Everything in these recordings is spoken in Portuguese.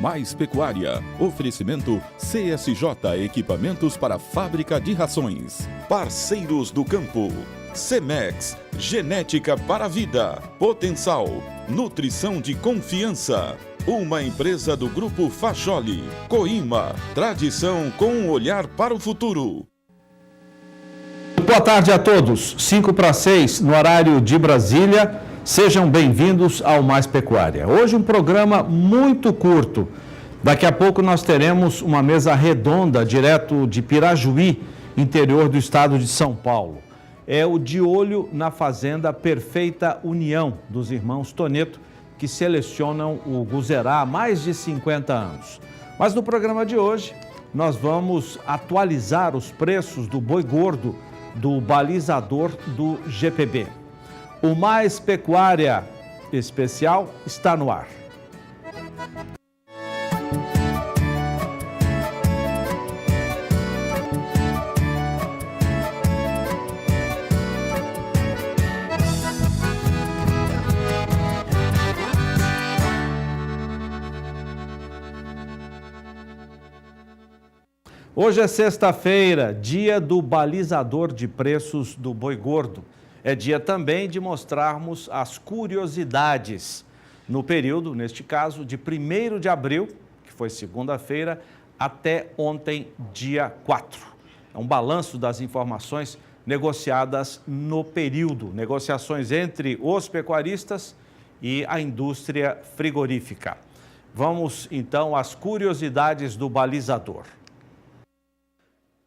Mais Pecuária. Oferecimento CSJ Equipamentos para Fábrica de Rações. Parceiros do Campo. Cemex, genética para a vida. Potencial, nutrição de confiança. Uma empresa do Grupo Fajoli. Coima, tradição com um olhar para o futuro. Boa tarde a todos. 5:06 no horário de Brasília. Sejam bem-vindos ao Mais Pecuária. Hoje um programa muito curto. Daqui a pouco nós teremos uma mesa redonda direto de Pirajuí, interior do estado de São Paulo. É o De Olho na Fazenda Perfeita União dos irmãos Toneto, que selecionam o Guzerá há mais de 50 anos. Mas no programa de hoje, nós vamos atualizar os preços do boi gordo do balizador do GPB. O Mais Pecuária Especial está no ar. Hoje é sexta-feira, dia do balizador de preços do boi gordo. É dia também de mostrarmos as curiosidades no período, neste caso, de 1º de abril, que foi segunda-feira, até ontem, dia 4. É um balanço das informações negociadas no período, negociações entre os pecuaristas e a indústria frigorífica. Vamos, então, às curiosidades do balizador.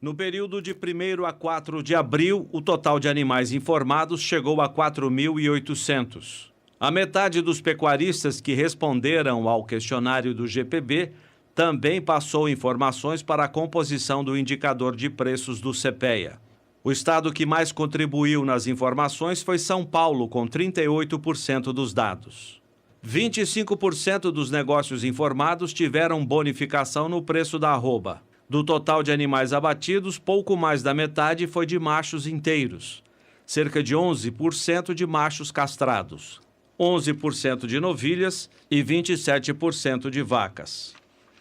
No período de 1º a 4 de abril, o total de animais informados chegou a 4.800. A metade dos pecuaristas que responderam ao questionário do GPB também passou informações para a composição do indicador de preços do CPEA. O estado que mais contribuiu nas informações foi São Paulo, com 38% dos dados. 25% dos negócios informados tiveram bonificação no preço da arroba. Do total de animais abatidos, pouco mais da metade foi de machos inteiros, cerca de 11% de machos castrados, 11% de novilhas e 27% de vacas.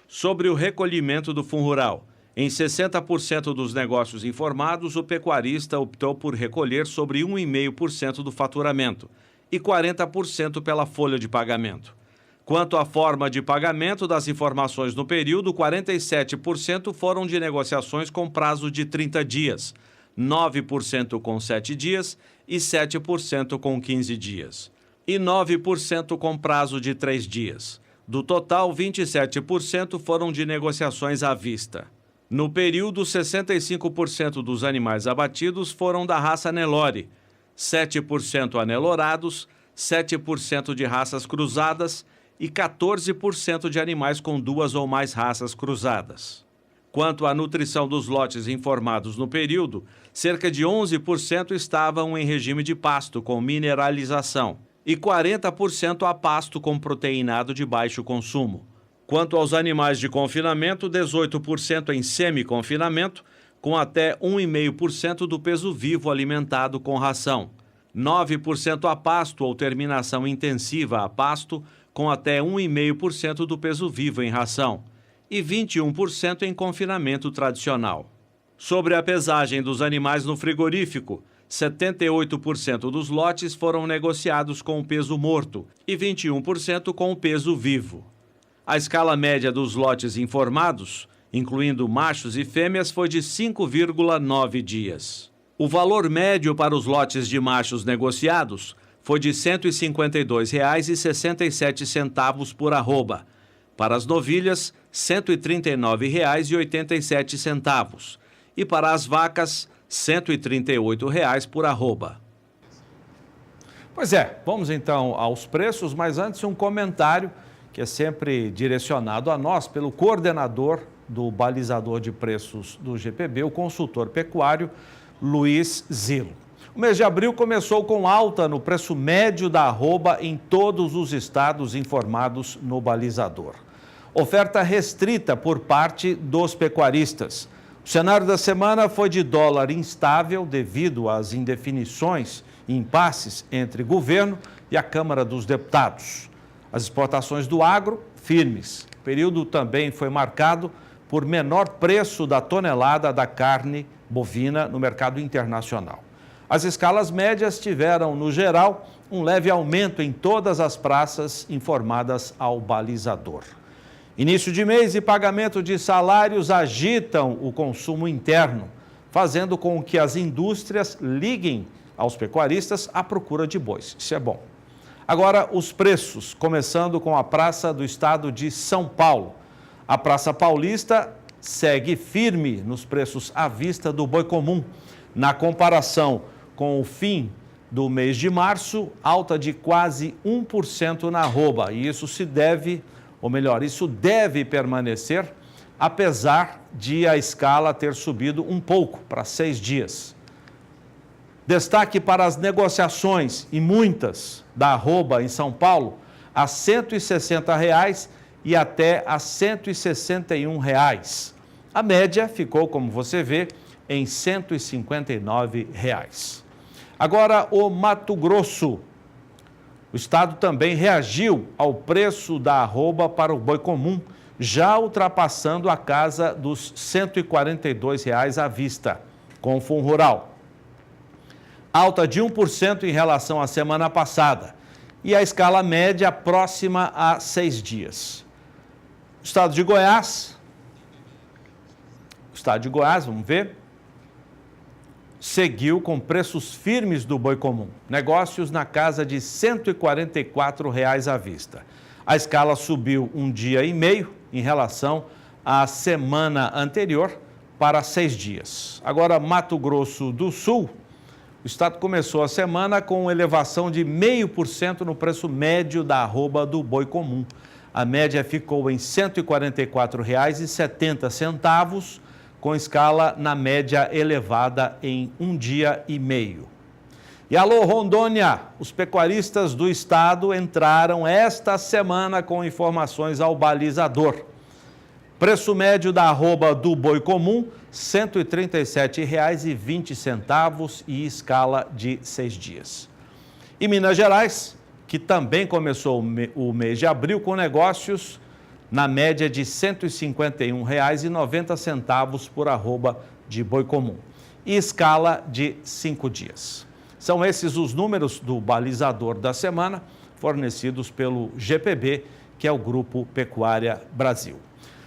Sobre o recolhimento do fundo rural, em 60% dos negócios informados, o pecuarista optou por recolher sobre 1,5% do faturamento e 40% pela folha de pagamento. Quanto à forma de pagamento das informações no período, 47% foram de negociações com prazo de 30 dias, 9% com 7 dias e 7% com 15 dias, e 9% com prazo de 3 dias. Do total, 27% foram de negociações à vista. No período, 65% dos animais abatidos foram da raça Nelore, 7% anelorados, 7% de raças cruzadas e 14% de animais com 2 ou mais raças cruzadas. Quanto à nutrição dos lotes informados no período, cerca de 11% estavam em regime de pasto com mineralização e 40% a pasto com proteinado de baixo consumo. Quanto aos animais de confinamento, 18% em semi-confinamento, com até 1,5% do peso vivo alimentado com ração, 9% a pasto ou terminação intensiva a pasto, com até 1,5% do peso vivo em ração, e 21% em confinamento tradicional. Sobre a pesagem dos animais no frigorífico, 78% dos lotes foram negociados com o peso morto e 21% com o peso vivo. A escala média dos lotes informados, incluindo machos e fêmeas, foi de 5,9 dias. O valor médio para os lotes de machos negociados foi de R$ 152,67 por arroba. Para as novilhas, R$ 139,87. E para as vacas, R$ 138 por arroba. Pois é, vamos então aos preços, mas antes um comentário que é sempre direcionado a nós pelo coordenador do balizador de preços do GPB, o consultor pecuário Luiz Zilo. O mês de abril começou com alta no preço médio da arroba em todos os estados informados no balizador. Oferta restrita por parte dos pecuaristas. O cenário da semana foi de dólar instável devido às indefinições e impasses entre governo e a Câmara dos Deputados. As exportações do agro, firmes, período também foi marcado por menor preço da tonelada da carne bovina no mercado internacional. As escalas médias tiveram, no geral, um leve aumento em todas as praças informadas ao balizador. Início de mês e pagamento de salários agitam o consumo interno, fazendo com que as indústrias liguem aos pecuaristas à procura de bois. Isso é bom. Agora, os preços, começando com a Praça do Estado de São Paulo. A Praça Paulista segue firme nos preços à vista do boi comum. Na comparação com o fim do mês de março, alta de quase 1% na arroba. E isso se deve, ou melhor, isso deve permanecer, apesar de a escala ter subido um pouco para 6 dias. Destaque para as negociações, e muitas, da arroba em São Paulo, a R$ 160 e até a R$ 161. A média ficou, como você vê, em R$ 159. Agora, o Mato Grosso. O estado também reagiu ao preço da arroba para o boi comum, já ultrapassando a casa dos R$ 142 à vista, com o Fundo Rural. Alta de 1% em relação à semana passada e a escala média próxima a 6 dias. O estado de Goiás, vamos ver, seguiu com preços firmes do boi comum, negócios na casa de R$ 144 à vista. A escala subiu 1,5 dias em relação à semana anterior para 6 dias. Agora, Mato Grosso do Sul, o estado começou a semana com elevação de 0,5% no preço médio da arroba do boi comum. A média ficou em R$ 144,70, com escala na média elevada em 1,5 dias. E alô, Rondônia, os pecuaristas do estado entraram esta semana com informações ao balizador. Preço médio da arroba do boi comum, R$ 137,20 e escala de 6 dias. E Minas Gerais, que também começou o mês de abril com negócios na média de R$ 151,90 por arroba de boi comum e escala de 5 dias. São esses os números do balizador da semana, fornecidos pelo GPB, que é o Grupo Pecuária Brasil.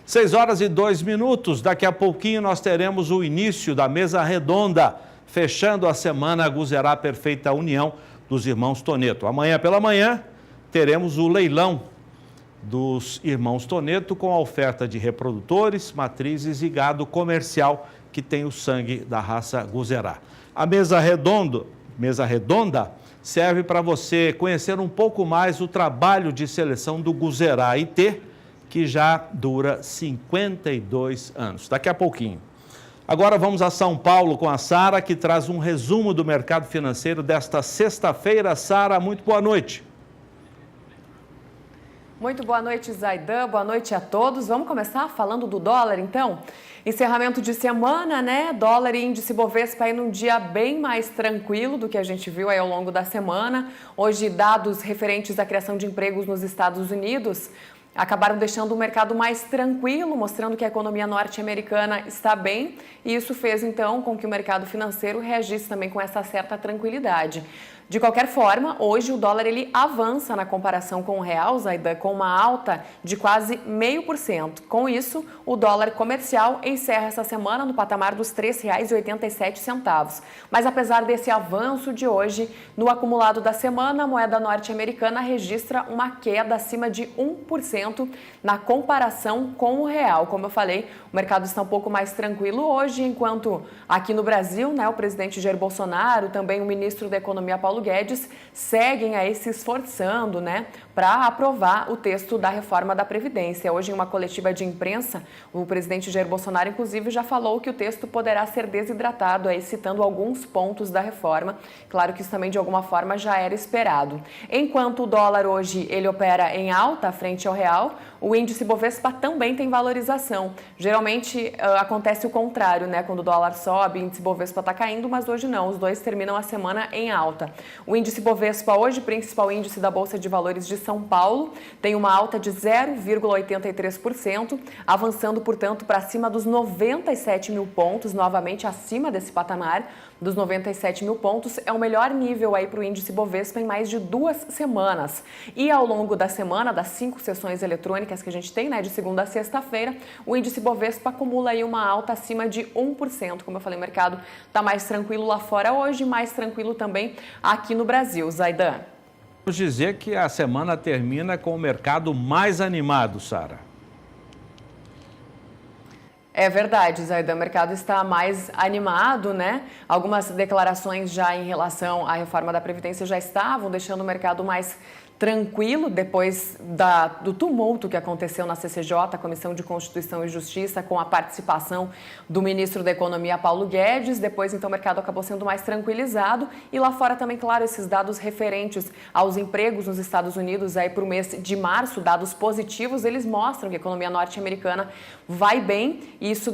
6h02, daqui a pouquinho nós teremos o início da mesa redonda, fechando a semana Guzerá Perfeita União dos Irmãos Toneto. Amanhã pela manhã teremos o leilão dos Irmãos Toneto com a oferta de reprodutores, matrizes e gado comercial que tem o sangue da raça Guzerá. A mesa redonda serve para você conhecer um pouco mais o trabalho de seleção do Guzerá IT, que já dura 52 anos. Daqui a pouquinho. Agora vamos a São Paulo com a Sara, que traz um resumo do mercado financeiro desta sexta-feira. Sara, muito boa noite. Muito boa noite, Zaidan. Boa noite a todos. Vamos começar falando do dólar, então? Encerramento de semana, né? Dólar e índice Bovespa aí num dia bem mais tranquilo do que a gente viu aí ao longo da semana. Hoje, dados referentes à criação de empregos nos Estados Unidos acabaram deixando o mercado mais tranquilo, mostrando que a economia norte-americana está bem, e isso fez então com que o mercado financeiro reagisse também com essa certa tranquilidade. De qualquer forma, hoje o dólar ele avança na comparação com o real, Zaidan, com uma alta de quase 0,5%. Com isso, o dólar comercial encerra essa semana no patamar dos R$ 3,87. Mas apesar desse avanço de hoje, no acumulado da semana, a moeda norte-americana registra uma queda acima de 1% na comparação com o real. Como eu falei, o mercado está um pouco mais tranquilo hoje, enquanto aqui no Brasil, né, o presidente Jair Bolsonaro, também o ministro da Economia, Paulo Guedes, seguem aí se esforçando, né, para aprovar o texto da reforma da Previdência. Hoje, em uma coletiva de imprensa, o presidente Jair Bolsonaro, inclusive, já falou que o texto poderá ser desidratado, aí citando alguns pontos da reforma. Claro que isso também, de alguma forma, já era esperado. Enquanto o dólar hoje ele opera em alta frente ao real, o índice Bovespa também tem valorização. Geralmente acontece o contrário, né? Quando o dólar sobe, o índice Bovespa está caindo, mas hoje não, os dois terminam a semana em alta. O índice Bovespa hoje, principal índice da Bolsa de Valores de São Paulo, tem uma alta de 0,83%, avançando, portanto, para cima dos 97 mil pontos, novamente acima desse patamar dos 97 mil pontos. É o melhor nível aí para o índice Bovespa em mais de 2 semanas. E ao longo da semana, das 5 sessões eletrônicas que a gente tem, né, de segunda a sexta-feira, o índice Bovespa acumula aí uma alta acima de 1%. Como eu falei, o mercado está mais tranquilo lá fora hoje, mais tranquilo também aqui no Brasil. Zaidan. Vamos dizer que a semana termina com o mercado mais animado, Sara. É verdade, Zaidan, o mercado está mais animado, né? Algumas declarações já em relação à reforma da Previdência já estavam deixando o mercado mais tranquilo depois do tumulto que aconteceu na CCJ, a Comissão de Constituição e Justiça, com a participação do ministro da Economia, Paulo Guedes. Depois, então, o mercado acabou sendo mais tranquilizado. E lá fora também, claro, esses dados referentes aos empregos nos Estados Unidos aí para o mês de março, dados positivos, eles mostram que a economia norte-americana vai bem e isso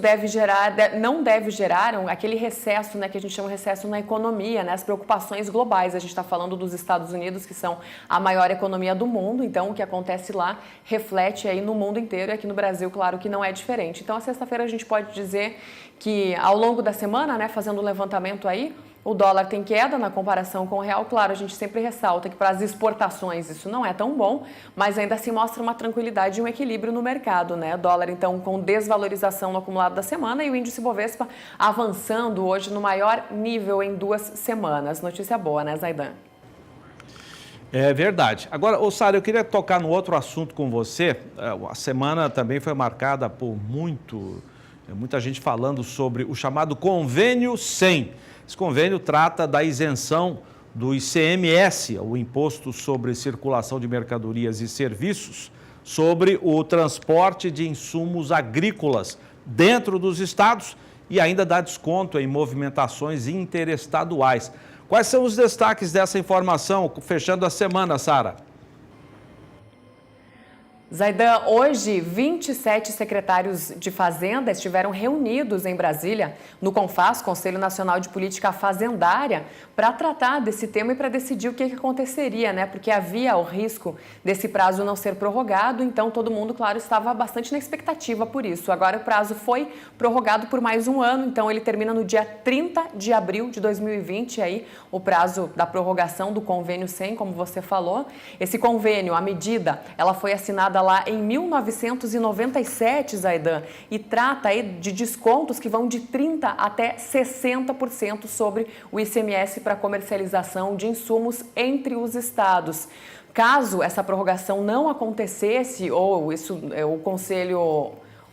não deve gerar aquele recesso, né, que a gente chama de recesso na economia, né, as preocupações globais. A gente está falando dos Estados Unidos, que são a maior economia do mundo, então o que acontece lá reflete aí no mundo inteiro e aqui no Brasil, claro que não é diferente. Então, a sexta-feira a gente pode dizer que ao longo da semana, né, fazendo um levantamento aí, o dólar tem queda na comparação com o real. Claro, a gente sempre ressalta que para as exportações isso não é tão bom, mas ainda assim mostra uma tranquilidade e um equilíbrio no mercado, né? O dólar, então, com desvalorização no acumulado da semana e o índice Bovespa avançando hoje no maior nível em 2 semanas. Notícia boa, né, Zaidan? É verdade. Agora, Sara, eu queria tocar no outro assunto com você. A semana também foi marcada por muita gente falando sobre o chamado Convênio 100. Esse convênio trata da isenção do ICMS, o Imposto sobre Circulação de Mercadorias e Serviços, sobre o transporte de insumos agrícolas dentro dos estados e ainda dá desconto em movimentações interestaduais. Quais são os destaques dessa informação, fechando a semana, Sara? Zaidan, hoje 27 secretários de Fazenda estiveram reunidos em Brasília, no CONFAZ, Conselho Nacional de Política Fazendária, para tratar desse tema e para decidir o que aconteceria, né? Porque havia o risco desse prazo não ser prorrogado, então todo mundo, claro, estava bastante na expectativa por isso. Agora o prazo foi prorrogado por mais um ano, então ele termina no dia 30 de abril de 2020, aí o prazo da prorrogação do Convênio 100, como você falou. Esse convênio, a medida, ela foi assinada lá em 1997, Zaidan, e trata aí de descontos que vão de 30% até 60% sobre o ICMS para comercialização de insumos entre os estados. Caso essa prorrogação não acontecesse, ou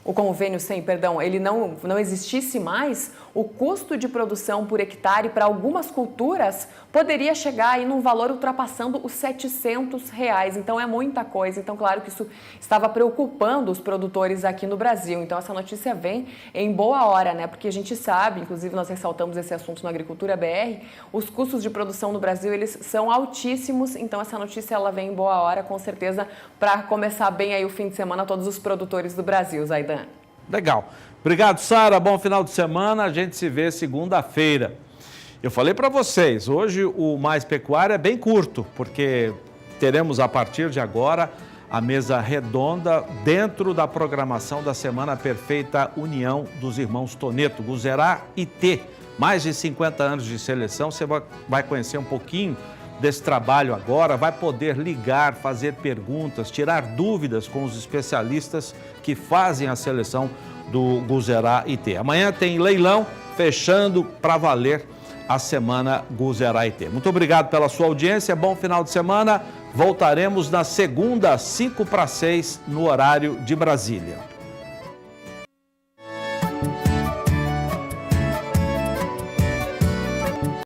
o Convênio 100, ele não existisse mais, o custo de produção por hectare para algumas culturas poderia chegar aí num valor ultrapassando os R$700. Então é muita coisa. Então, claro que isso estava preocupando os produtores aqui no Brasil. Então, essa notícia vem em boa hora, né? Porque a gente sabe, inclusive nós ressaltamos esse assunto no Agricultura BR, os custos de produção no Brasil, eles são altíssimos. Então, essa notícia ela vem em boa hora, com certeza, para começar bem aí o fim de semana todos os produtores do Brasil, Zaidan. Legal. Obrigado, Sara. Bom final de semana. A gente se vê segunda-feira. Eu falei para vocês, hoje o Mais Pecuária é bem curto, porque teremos a partir de agora a mesa redonda dentro da programação da Semana Perfeita União dos Irmãos Toneto, Guzerá e T. Mais de 50 anos de seleção, você vai conhecer um pouquinho desse trabalho agora, vai poder ligar, fazer perguntas, tirar dúvidas com os especialistas que fazem a seleção do Guzerá IT. Amanhã tem leilão, fechando para valer a semana Guzerá IT. Muito obrigado pela sua audiência, bom final de semana. Voltaremos na segunda, 5 para 6, no horário de Brasília.